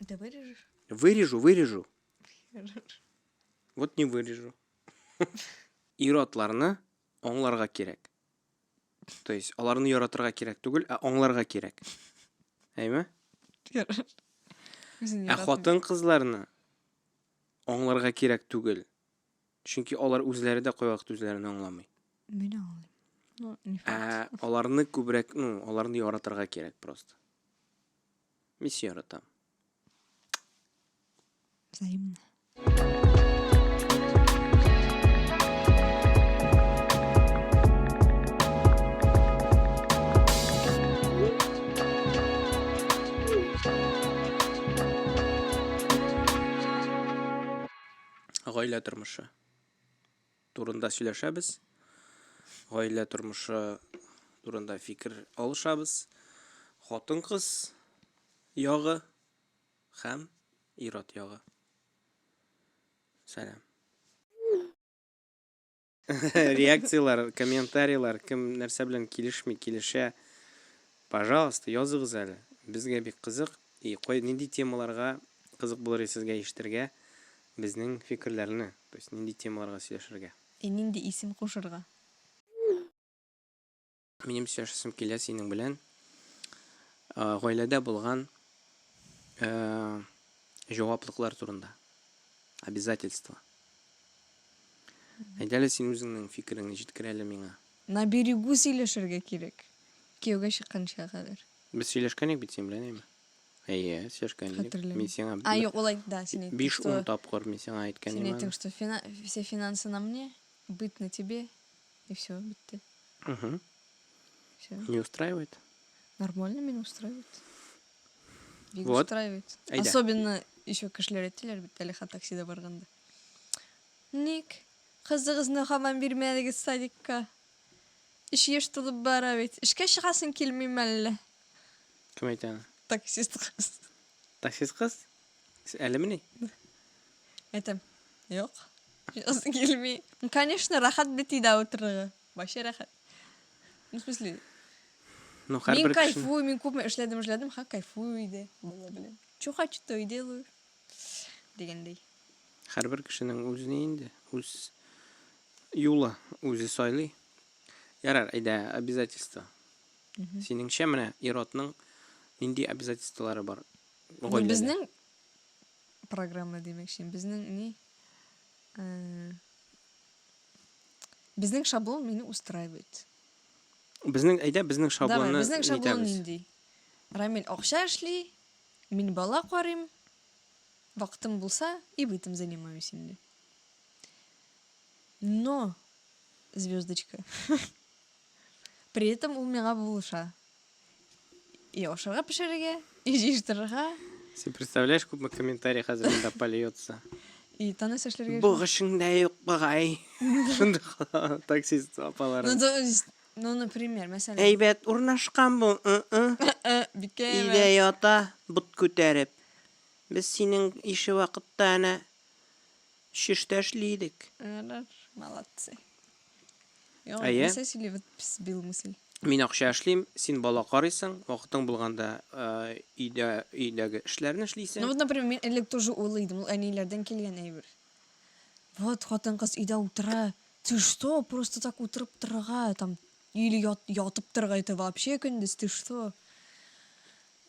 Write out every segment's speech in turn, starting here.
Это вырежешь? Вырежу. Вот не вырежу. Иротларны оңларға керек. То есть, оларны яратырға керек түгел, а оңларға керек. Әйме? Хатын кызларны оңларға керек түгел. Чөнки алар үзләре дә кай вакыт үзләрен аңламый. Мен аңлыйм. Ну, не факт. Аларны күбрәк, аларны яратырга керек просто. Мин яратам. Взаимно. Гаилә тормышы турында сөйләшәбез. Гаилә тормышы турында фикер алышабыз. Хатын-кыз ягы һәм ират ягы. Сәлам. Реакциялар, комментарийлар, кем нәрсә белән килешә, пожалуйста, языгыз әле. Безгә бик кызык. Кай нинди темаларга кызык булыр сезгә ишетергә безнең фикерләрне, то есть нинди темаларга сөйләшергә. Нинди исем кушырга? Минем сөйләшәсем килә синең белән. Гаиләдә булган җаваплыклар турында. Обязательства. Әйдәле син үзеңнең фикереңне җиткер әле миңа. На берегу сөйләшергә кирәк. Кияүгә чыкканча кадәр. Без сөйләшкәнек бит син белән, әйме? Әйе, сөйләшкән идек. Мин сиңа... Юк, улай, да, син әйттең. 5-10 тапкыр мин сиңа әйткән идем. Син әйттең, что все финансы на мне, быт на тебе, и все, битте. Все. Не устраивает? Нормально, меня устраивает. Вот. Устраивает. Айда. Особенно еще кешеләр әйттеләр бит әле таксида барганда. Ник, кызыгызны һаман бирмәдегез садикка. 3 яшь тулып бара бит. Эшкә чыгасың килмим әллә? Кем әйтә? Таксист кыз. Таксист кыз? Әлеме? Әйтәм. Юк. Чыгасың килми. Ну, конечно, рахат бит иде утырырга. Вообще рахат. Ну, в смысле, Ну, мин кайфую, мин күпме эшләдем, кайфую иде. Була беләм. Чё хочу, то и делаю. Дигәндәй. Һәрбер кешенең үзенә инде, үз юлы, үзе сайлый. Ярар, әйдә, обязательства. Синеңчә менә иратның нинди обязательстволары бар? Безнең программа димәкче, безнең ни? Безнең шаблон мине устраивает. Безнең шаблонны безнең шаблон нинди? Рамил акча эшли, мин бала карыйм. Вакытым булса, и бытым занимаюсь инде. Но, звездочка, при этом ул миңа булыша. И ашарга пешерергә, и җыштырырга. Син представляешь, күпме комментарий хәзер монда польется. И таныс эшләргә. Бугышыңда юк багай. Шундый таксист апалары. Ну, например, мәсәлән. Әйбәт урнашкан бу. Идә ята, бут күтәреп. Без синең ише вакытта ана шиштә эшлидек. Молодцы. Әйе. Сәсили вот сбил мысль. Мин акча эшлим, син бала карыйсың, вакытың булганда өйдәге эшләрне эшлисең. Ну вот, например, мен элек тоже уйлыйдым, әниләрдән килгән әйбер. Вот хатын-кыз өйдә утыра. Ты что, просто так утырып торырга, там или ятып торырга, это вообще көндез, ты что?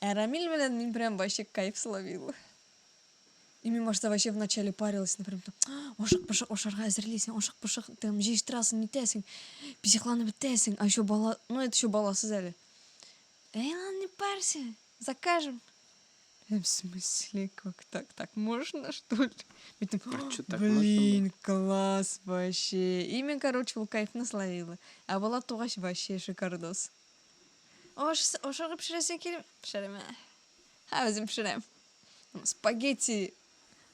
Рамил белән мин прям вообще кайф словил. И мин башта вообще вначале парилась, например, ашык-пышык ашарга әзерлисең, ашык-пышык там җыштырасың, нитәсең, психланып бетәсең, а еще бала, ну это еще баласыз әле. Ладно, не парься, закажем. В смысле, как так? Так можно, что ли? Блин, класс вообще. И мен, короче, кайф насловила. А бала тугач вообще шикардос. Ашарга пешерәсең килеп, пешерәм. Үзем пешерәм. Спагетти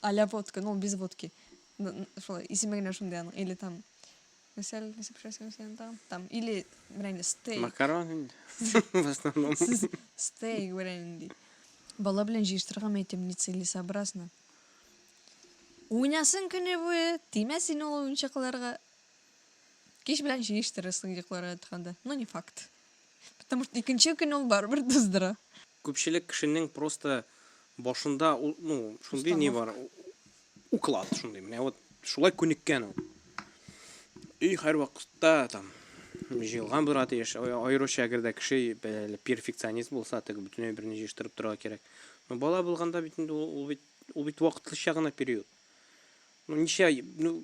а-ля водка, ну, без водки. Исемегенә шундый аның. Или там, мәсәл, там, или, брәнде, стейк. Макарон, в основном. Стейк, брәнде. Бала белән җыштырырга мәйтем, нецелесообразно. Уйнасын көне буе, тимәсен ул уенчыкларга. Кич белән җыштырырсың йокларга ятканда. Ну, не факт. Потому что икенче көн ул барыбер туздыра. Күпчелек кешенең просто башында ну шундый не бар уклад шундый менә вот шулай күнеккән ул и һәр вакытта там җыелган бер атыш аеруча әгәр дә кеше перфекционист булса теге бөтенләй берни җыштырып торырга кирәк но бала булганда бит инде ул бит вакытлыча гына период ну ничә ну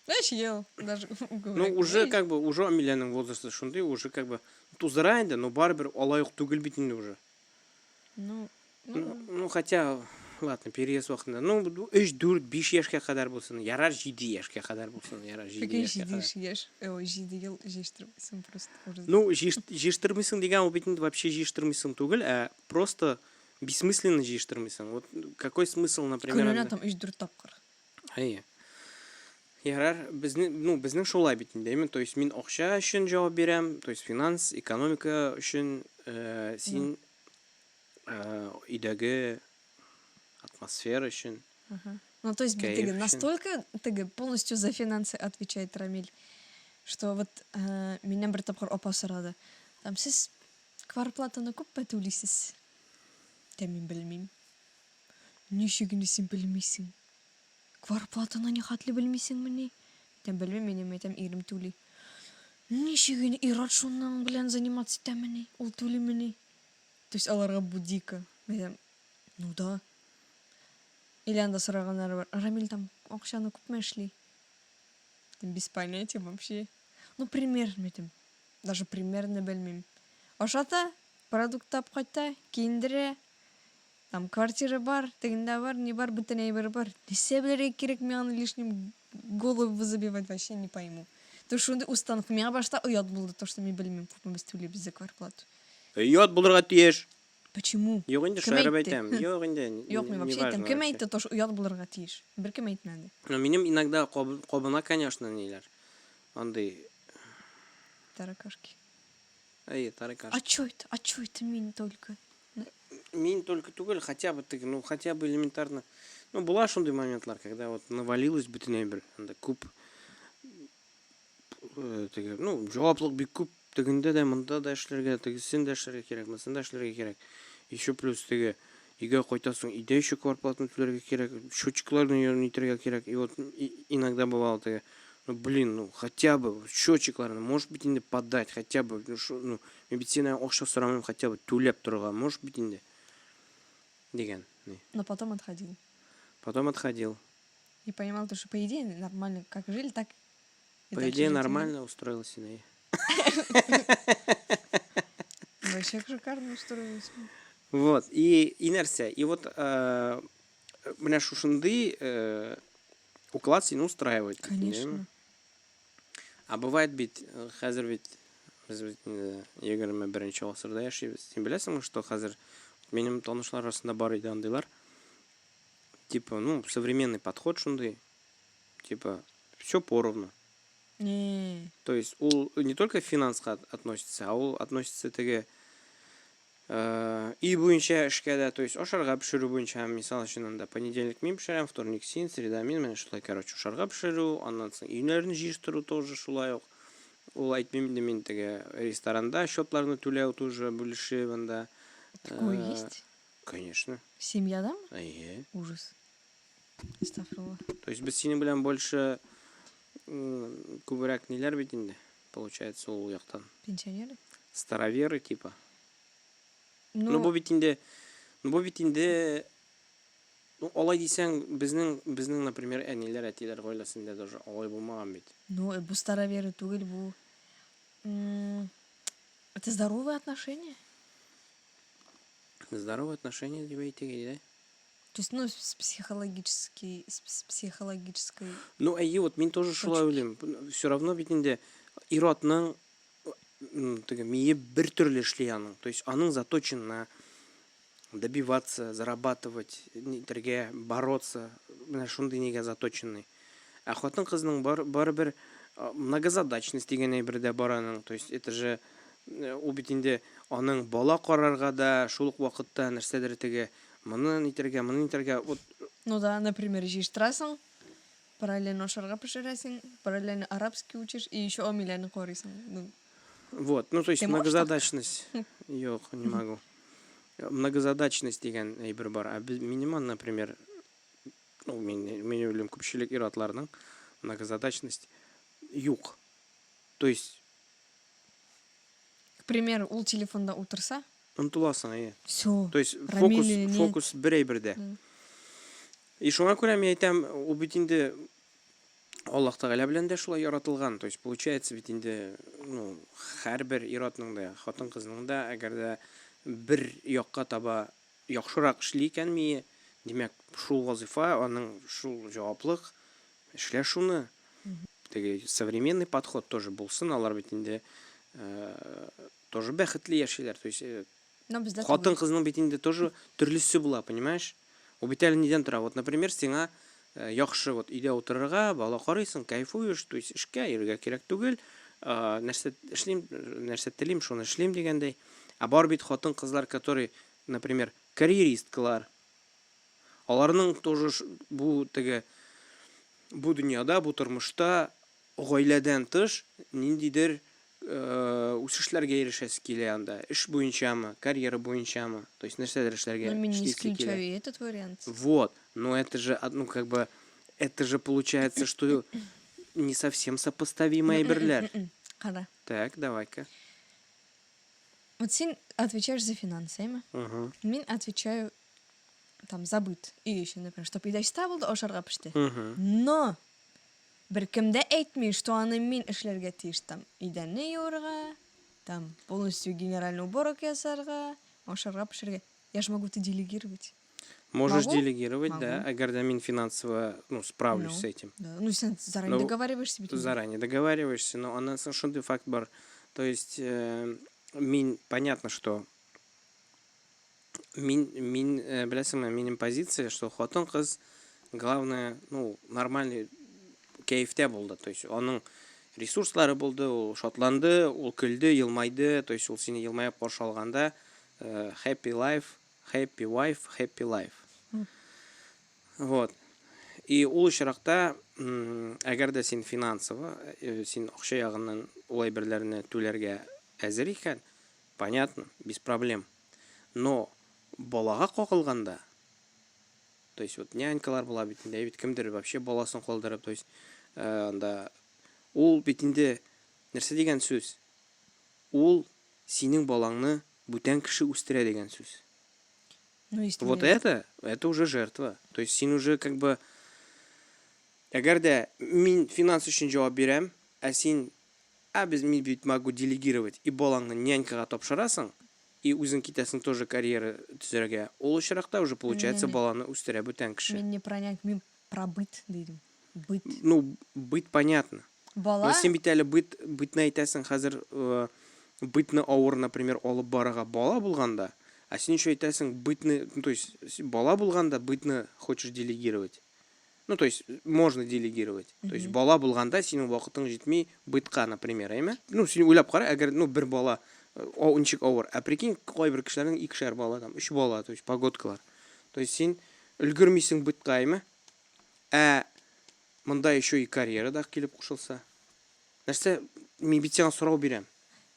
Знаешь, ел даже. ну уже как бы уже миллионның возрасты шундый уже как бы тузыра инде но барыбер алай ук түгел бит инде уже Ну, ну хотя ладно переезд вакытында ну 3-4-5 яшькә кадәр булсын ярар 7 яшькә кадәр булсын ярар 7 какие яшькә кадәр ешь. Ой, җиде ел җыштырмыйсың просто. Ужас. ну җыштырмыйсың дигән ул бит инде вообще җыштырмыйсың түгел ә просто бессмысленно җыштырмыйсың вот какой смысл например Көненә там 3-4 тапкыр. әйе ярар безнең шулай бит инде то есть мин акча өчен җавап бирәм то есть финанс экономика өчен син өйдәге атмосфера өчен Ну, то есть Кайф ты ещё. настолько ты полностью за финансы отвечает Рамиль, что вот меня бер тапкыр апа сорады. Там сез кварплатаны күпме түлисез? Мин белмим. Ничегне син белмисең? Кварплатаны ни хәтле белмисеңмени? Белмим, мин әйтәм 20 түли. Ничегне ират шуның белән заниматься итәмени? Ул түлимени? То есть аларга бу дико. Мен ну да. Или анда сораганнары бар. Рамиль там акчаны күпме эшли? Без понятия вообще. Ну, примерно там. Даже примерно белмим. Ашата, продукт тапкайта, киндере, там квартира бар, тегендә бар, не бар, бөтен әйбер бар. Нәрсә белергә кирәк мен аны лишним голову забивать вообще не пойму. То шундый установ миңа башта оят булды, то что мен белмим, күпме без түлибез за квартплату. Ят булырга тиеш. Почему? Юк инде Кем шәраб әйтте? әйтәм. Юк инде. Юк, мен вообще әйтәм, кем әйтте, то оят булырга тиеш. Бер кем әйтмәде. Ну минем иногда кабына, конечно, ниләр. Андый Таракашки. әйе тарикаш. А чё это? А чё это мин только? Мин только түгел, хотя бы ну хотя бы элементарно. Ну була шундый моментлар, когда вот навалилось бөтенләй бер анда күп теге, ну җаваплык бик күп тегендә дә монда да эшләргә, тегесен дә эшләргә кирәк, мосын да эшләргә кирәк. Еще плюс теге өйгә кайтасың, өйдә еще квартплатаны түләргә кирәк, счетчикларны итәргә кирәк. И вот иногда бывало теге, ну блин, ну хотя бы счетчикларны, может быть инде подать, хотя бы ну мен бит синнән акча сорамыйм, хотя бы түләп торырга, может быть инде дигән. Но потом отходил. Потом отходил. И понимал, то, что по идее нормально, как жили, так и По дальше идее жить. нормально устроился на. Вообще шикарно устроилась. Вот, и нәрсә. И вот менә шушындый уклад сине устраивает. Конечно. А бывает бит, хәзер бит без 21-нче гасырда яшибез. Син беләсеңме, что хәзер минем танышлар арасында бар иде андыйлар. Типа, ну, современный подход шундый. Типа, все поровну. Не. То есть ол не только финансқа относится, а ол относится теге и буенча эшкә дә, то есть ашарга пешерү буенча, мисал өчен анда понедельник мин пешерәм, вторник син, среда мин, менә шулай, короче, ашарга пешерү, аннан соң өйләрне җыештыру тоже шулай ук. Ул әйтмим инде мин теге ресторанда счетларны түләү тоже бүлешеп анда. Такое есть? Конечно. Семья, да? Әйе. Ужас. Астагфирулла. То есть без синең белән больше күбрәк ниләр бит инде, получается, ул яктан. Пенсионеры? Староверы типа. Ну бу бит инде, ну алай дисәң, безнең, например, әниләр, әтиләр гаиләсендә даже алай булмаган бит. Ну, бу староверы түгел, бу. Это здоровые отношения? Здоровые отношения дип әйтегез, да? То есть, ну, с психологической... Ну, әйе, вот мин тоже шулай уйлыйм. Все равно бит инде иратның теге мие бер төрле эшли аның. То есть аның заточен на добиваться, зарабатывать, нитәргә бороться. Менә шундый нигә заточенный. А хатын кызның барыбер многозадачность дигән әйбердә бар аның. То есть это же ул бит инде аның бала карарга да шул ук вакытта нәрсәдер теге моны нитәргә вот. Ну да, например, җыштырасың, параллельно ашарга пешерәсең, параллельно арабский учишь и еще амиләне карыйсың. Ну, Вот, ну то есть Ты можешь многозадачность. Yok, не могу. Многозадачность деген әйбер бар. Минимум, например, ну, мен ойлаймын көпшілік ир-атларның многозадачность юк. То есть К примеру, ул телефонда отырса, ұмтыласың, все, То есть Рамиле нет. фокус бір әйберде. И шуңа күрә мен әйтәм, ул бит инде Аллаһ Тәгалә белән дә шулай яратылган. То есть получается бит инде, ну, һәрбер ир-атның да, хатын-кызның да, әгәр дә бер якка таба яхшырак эшли икән, димәк, шул вазифа, аның шул җаваплык, эшлә шуны. Теге современный подход тоже булсын, алар бит инде тоже бәхетле яшиләр. То есть но бездә хатын-кызның бит инде тоже төрлесе була, понимаешь? Ул бит әле нидән тора? Вот, например, сиңа яхшы вот өйдә утырырга, бала карыйсың, кайфуешь, то есть эшкә йөрергә кирәк түгел. Нәрсә эшлим, нәрсә телим, шуны эшлим дигәндәй. А бар бит хатын-кызлар, которые, например, карьеристкалар. Аларның тоже бу теге бу дөньяда, бу тормышта гаиләдән тыш ниндидер үсешләргә ирешәсе килә анда. Эш буенчамы, карьера буенчамы, то есть нәрсәдер эшләргә. Но мен не эшлисе килә. исключаю и этот вариант. Вот, но это же, ну, как бы, это же получается, что не совсем сопоставимые әйберләр. Кара. Так, давай-ка. Вот син отвечаешь за финансы, эме? Мен отвечаю там за быт. И еще, например, чтоб еда чиста булды, ашарга пеште. Но бер кемдә әйтми, что аны мин эшләргә тиеш, там идәнне юырга, там полностью генеральный уборок ясарга, ашарга пешерергә. Я же могу это делегировать. Можешь Могу? делегировать, да, Могу. әгәр дә мин финансово, ну, справлюсь Ну, с этим. Да. Ну, сен заранее Ну, договариваешься. бит инде. Заранее договариваешься, но аннан соң шундый факт бар. То есть, понятно, что беләсеңме, минем позиция, что хатын-кыз главное, ну, нормальный кәефтә булды. То есть, аның ресурслары булды, ул шатланды, ул көлде, елмайды, то есть, ул сине елмаеп каршы алганда, happy life, happy wife, happy life. Вот. И ул очракта, әгәр дә син финансово, син акча ягыннан улай берләрне түләргә әзер икән, понятно, без проблем. Но балага кагылганда, то есть вот нянькалар була бит инде, бит кемдер вообще баласын калдырып, то есть анда ул бит инде нәрсә дигән сүз? Ул синең балаңны бүтән кеше үстерә дигән сүз. Ну, если Вот мне- это уже жертва. То есть син уже как бы әгәр дә мин финанс өчен җавап бирәм, син без мин бит могу делегировать и балаңны нянькага тапшырасың, и үзең китәсең тоже карьера төзәргә. Ул очракта уже получается Не-не-не. баланы үстерә бүтән кеше. Мен не про нянь, мен про быт дидим. Быт. Ну, быт понятно. Бала. Но син бит әле бытны әйтәсең хәзер бытны авыр, например, алып барага бала булганда, а син еще әйтәсең бытны, ну, то есть бала булганда бытны хочешь делегировать. Ну, то есть можно делегировать. То есть бала булганда синең вакытың җитми бытка, например, әйме? Ну, син уйлап кара, әгәр ну бер бала ничек авыр. Прикинь, кайбер кешеләрнең 2 бала, там 3 бала, то есть погодкалар. То есть син өлгермисең бытка, әйме? Монда еще и карьера да килеп кушылса. Нәрсә, мин бит сиңа сорау бирәм.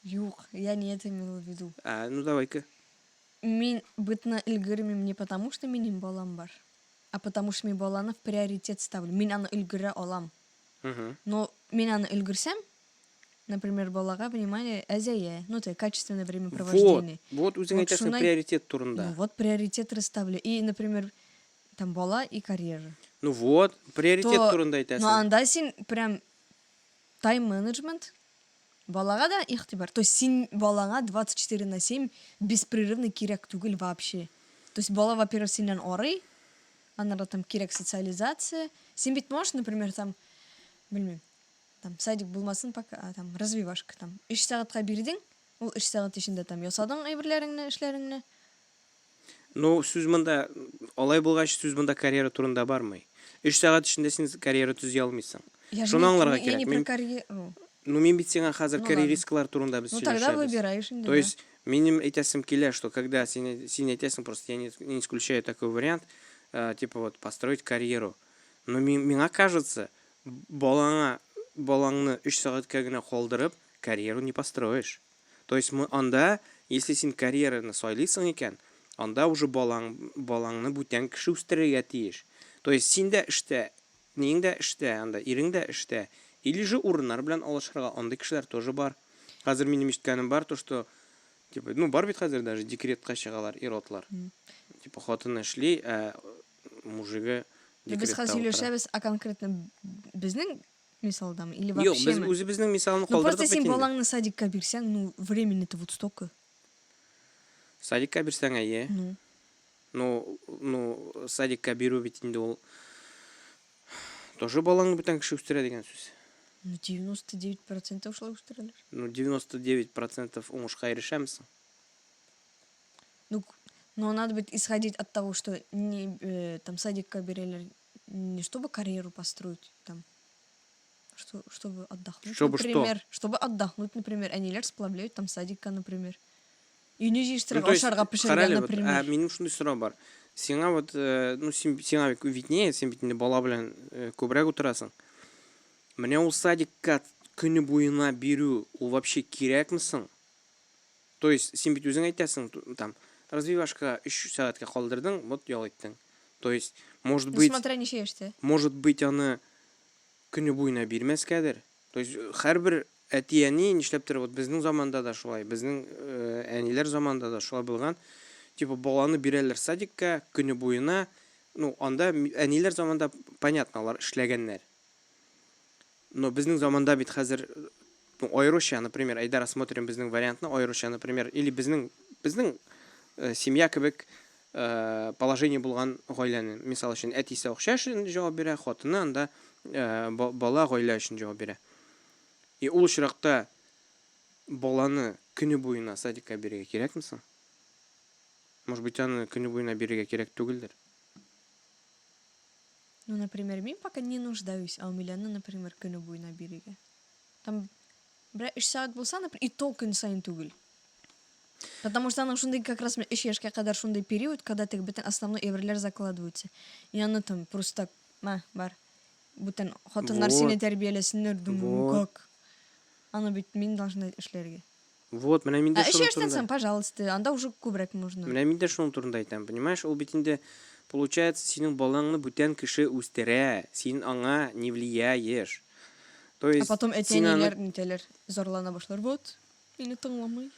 Юк, я не это имела в виду. Ну давай-ка. Мен бытны өлгермим не потому, что минем балам бар, а потому что мен баланы в приоритет ставлю. Мен аны өлгерә алам. Но мен аны өлгерсәм, например, балага внимание әзәя, ну то есть качественное времяпровождение. Вот үзең Вот әйтәсең шунай- приоритет Ну турында. вот приоритет расставлю. И, например, там бала и карьера. Ну вот, приоритет То- турында Но әйтәсең. анда син прям тайм-менеджмент балага да игътибар. То есть син балаңа 24/7 беспрерывно кирәк түгел вообще. То есть бала, во-первых, синнән арый, аннары там кирәк социализация. Син бит можешь, например, там, белмим, там садик булмасын пока, там развивашка там 3 сәгатькә бирдең, ул 3 сәгать эчендә там ясадың әйберләреңне, эшләреңне. Ну, сүз монда алай булгач сүз монда карьера турында бармый. 3 сәгать эчендә син карьера төзи алмыйсың. Шуны аңларга Я не кирәк. про Мин карьеру. Ну, мин бит сиңа хәзер Ну, карьеристкалар турында без Ну тогда сөйләшәбез. выбираешь инде. То есть, минем әйтәсем килә, что когда син әйтәсең, просто я не исключаю такой вариант, типа вот построить карьеру. Но миңа кажется, балаңны 3 сәгатькә генә калдырып, карьеру не построишь. То есть анда, если син карьераны сайлыйсың икән, анда уже балаңны бүтән кеше үстерергә тиеш. То есть син дә эштә, нең дә эштә, анда ирең дә эштә. Или же урыннар белән алышырга андый кешеләр тоже бар. Хәзер минем ишеткәнем бар, то что типа, ну бар бит хәзер даже декретка чыгалар иротлар. Типа хатыны эшли, мужиге Без декретта хәзер утыра. сөйләшәбез, а конкретно безнең мисалдамы или Юк, вообще без ме? үзебезнең мисалны Ну просто калдырдык бит син инде. балаңны садикка бирсәң, ну времени-то вот столько. Садикка бирсәң әйе. Ну, садикка бирү бит инде ул тоже балаңны бүтән кеше үстерә дигән сүз. Ну 99% шулай үстерәләр. Ну 99% уңышка ирешәмсең. Ну, но надо быть исходить от того, что не там садикка бирәләр не чтобы карьеру построить, там чтобы отдохнуть, Чтобы что? например, чтобы отдохнуть, например, әниләр сплавляют там садикка, например. Үйне Ну, җыештырырга, то есть, ашарга пешерергә, қарали, вот, например. минем шундый сорау бар. Сиңа вот, ну, сиңа виднее, син бит инде бала белән күбрәк утырасың. Менә ул садикка көне буена бирү, ул вообще кирәкме соң? То есть, син бит үзең әйтәсең, там, развивашка 3 сәгатькә калдырдың, вот ял иттең. То есть, может Ну, быть, смотря ничә яшьтә. аны көне буена бирмәскәдер. То есть, һәрбер әти-әни нишләптер, вот безнең заманда да шулай, безнең әниләр заманда да шулай булган. Типа баланы бирәләр садикка көне буена. Ну, анда әниләр заманда понятно, алар эшләгәннәр. Но безнең заманда бит хәзер аеруча, например, әйдә рассмотрим безнең вариантны, аеруча, например, или безнең семья кебек положение булган гаиләне. Мисал өчен, әтисе акча өчен җавап бирә, хатыны анда бала гаилә өчен җавап бирә. И ул очракта баланы көне буена садикка бирергә кирәкме соң? Может быть, аны көне буена бирергә кирәк түгелдер. Ну, например, мин пока не нуждаюсь, а у Миляны, например, көне буена бирергә. Там 3 сәгать булса, например, и то көн сайын түгел. Потому что аның шундый как раз 3 яшькә кадәр шундый период, когда тег бөтен основной әйберләр закладываются. И аны там просто так, бар. Бүтән хатыннар Вот. сине тәрбияләсеннәр, думаю, Вот. как? Аны бит мин должна эшләргә. Вот, менә мин дә А 3 шуның яшьтән турында. соң, пожалуйста, анда уже күбрәк нужно. Менә мин дә шуның турында әйтәм, понимаешь? Ул бит инде получается синең балаңны бүтән кеше үстерә, син аңа не влияешь. То А есть потом син аны- әти-әниләр нитәләр, зарлана башлар. Вот, мине тыңламый.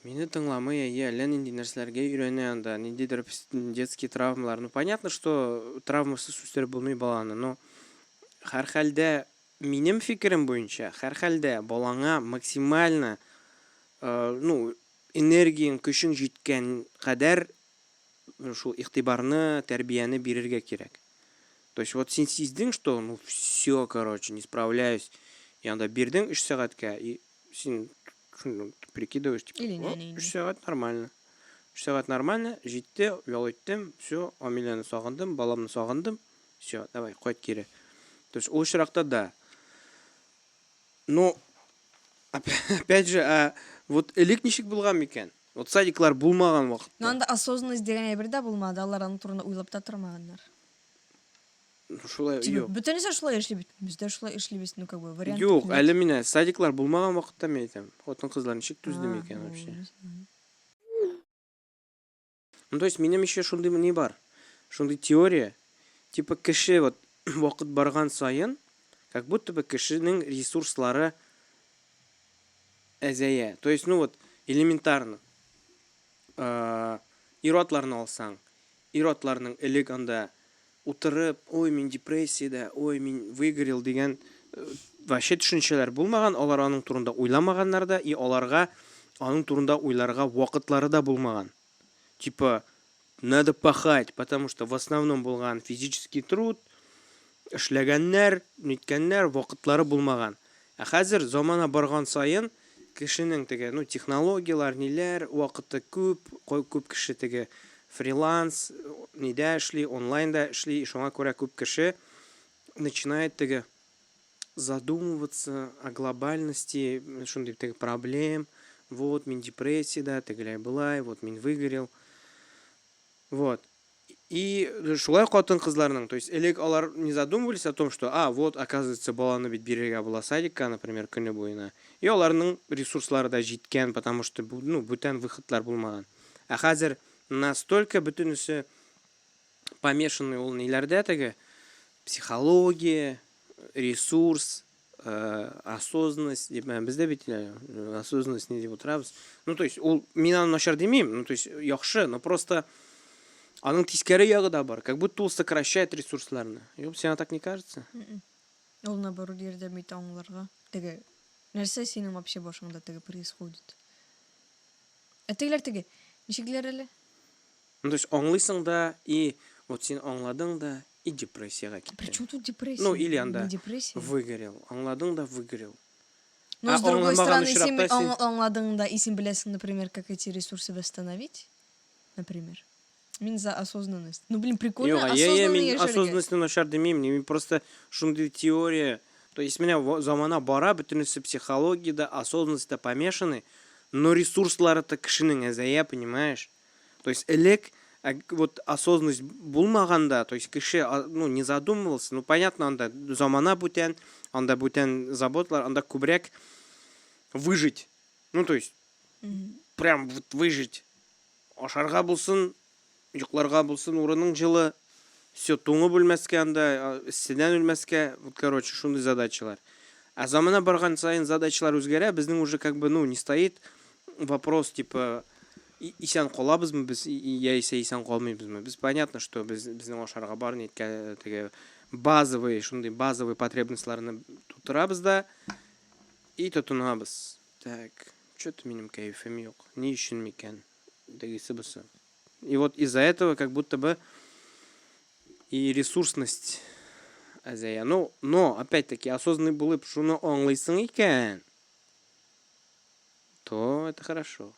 Мине тыңламый, әллә нинди нәрсәләргә өйрәнә анда, ниндидер детские травмалар. Ну, понятно, что травмасыз үстереп булмый баланы, но һәр хәлдә, минем фикерем буенча, һәр хәлдә балаңа максимально ну, энергияң, көчең җиткән кадәр шул игътибарны, тәрбияне бирергә кирәк. То есть вот син сиздең, что ну все, короче, не справляюсь. И анда бирдең 3 сәгатькә, и син прикидываешь, типа, Или не. 3 сәгать нормально. 3 сәгать нормально, җитте, ял иттем, все, Амиләне сагындым, баламны сагындым, все, давай, кайт кире. То есть ул очракта да. Но опять же, вот элек ничек булган микән? Вот садиклар булмаган Но вакытта. анда осознанность дигән әйбер дә булмады, алар аны турында уйлап та тормаганнар. Ну, шулай, Типа, юк. бөтенесе шулай эшли бит. Без дә шулай эшлибез, ну как бы вариант. Юк, әле менә садиклар булмаган вакытта мен әйтәм. Хатын-кызлар ничек түзде микән вообще? Ну, то есть минем еще шундый не бар. Шундый теория. Типа кеше вот вакыт барган сайын, как будто бы кешенең ресурслары әзәя. То есть, ну вот, элементарно. Иротларны алсаң, иротларның элек анда утырып, ой, мин депрессиядә, ой, мин выгорел дигән вообще төшенчәләр булмаган, алар аның турында уйламаганнар да, и аларга аның турында уйларга вакытлары да булмаган. Типа, надо пахать, потому что в основном булган физический труд, эшләгәннәр, ниткәннәр, вакытлары булмаган. Ә хәзер замана барган сайын кешенең теге, ну, технологиялар, ниләр, вакыты күп кеше теге фриланс, нидә эшли, онлайнда эшли, шуңа күрә күп кеше начинает теге задумываться о глобальности, шундый теге проблем. Вот, мин депрессиядә, тегеләй булай, вот мин выгорел. Вот. И шулай хатын-кызларның, то есть элек алар не задумывались о том, что, вот, оказывается, баланы бит бирергә була садикка, например, көне буена. И аларның ресурслары да җиткән, потому что, ну, бүтән выходлар булмаган. Ә хәзер настолько бүтінісі помешанный ол нелерде теге психология, ресурс, осознанность деп бізде бетеле осознанность не деп отырабыз. Ну то есть ол мен аны нашар демеймін, ну то есть яхшы, но просто аның тискәре ягы да бар, как будто ол сокращает ресурсларны. Yok, сен так не кажется? Ол наоборот ярдәмит аңларга. Теге нәрсә синең вообще башыңда теге происходит. Тегеләр теге ничекләр әле? Ну то есть аңлыйсың да и вот сен аңладың да и депрессияға киттің. Причем тут депрессия? Ну или анда депрессия. выгорел, аңладың да выгорел. Но с другой аңламаған стороны, сен очракта сен- аңладың да и сен беләсең, например, как эти ресурсы восстановить, например. Мин за осознанность. Ну блин, прикольно Yok, осознанно мен яшәргә. осознанностьны нашар демеймін, мен просто шундай теория. То есть меня замана бара, бүтінісі психологияда, осознанностьта помешаны, но ресурслары-то кішінің әзәя, понимаешь? То есть элек вот осознанность булмаганда, то есть кеше ну не задумывался, ну понятно, анда замана бүтән, анда бүтән заботлар, анда күбрәк выжить. Ну то есть прям вот выжить. Ашарга булсын, йокларга булсын, урының жылы, все туңы бөлмәскә анда, сидән өлмәскә, вот короче, шундый задачалар. А замана барган сайын задачалар үзгәрә, безнең уже как бы ну не стоит вопрос типа исән калабызмы без, яисә исән калмыйбызмы. Без понятно, что безнең ашарга бар ниткә теге базовый, шундый базовый потребностьларны тутырабыз да и тотынабыз. Так, что-то минем кайфым юк. Ни өчен микән? Дагысы бусы. И вот из-за этого как будто бы и ресурсность азая. Ну, но опять-таки осознанный булып шуны аңлыйсың икән, то это хорошо.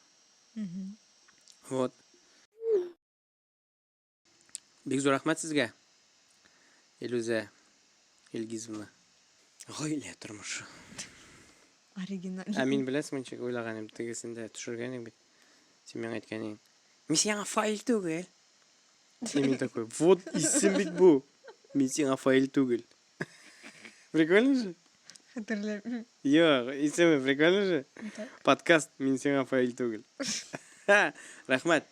Вот. Бик зур рәхмәт сезгә. Илүзә Илгизовна. Гаилә тормышы. Оригинал. Ә мин беләсең ничек уйлаганым, тегесендә төшергәнең бит. Син миңа әйткәнең. Мин сиңа файл түгел. И мин такой, вот исем бит бу. Мин сиңа файл түгел. Прикольно же? Хәтерләп. Yok, исеме прикольно же? Так. Подкаст мин сиңа файл түгел. Рәхмәт.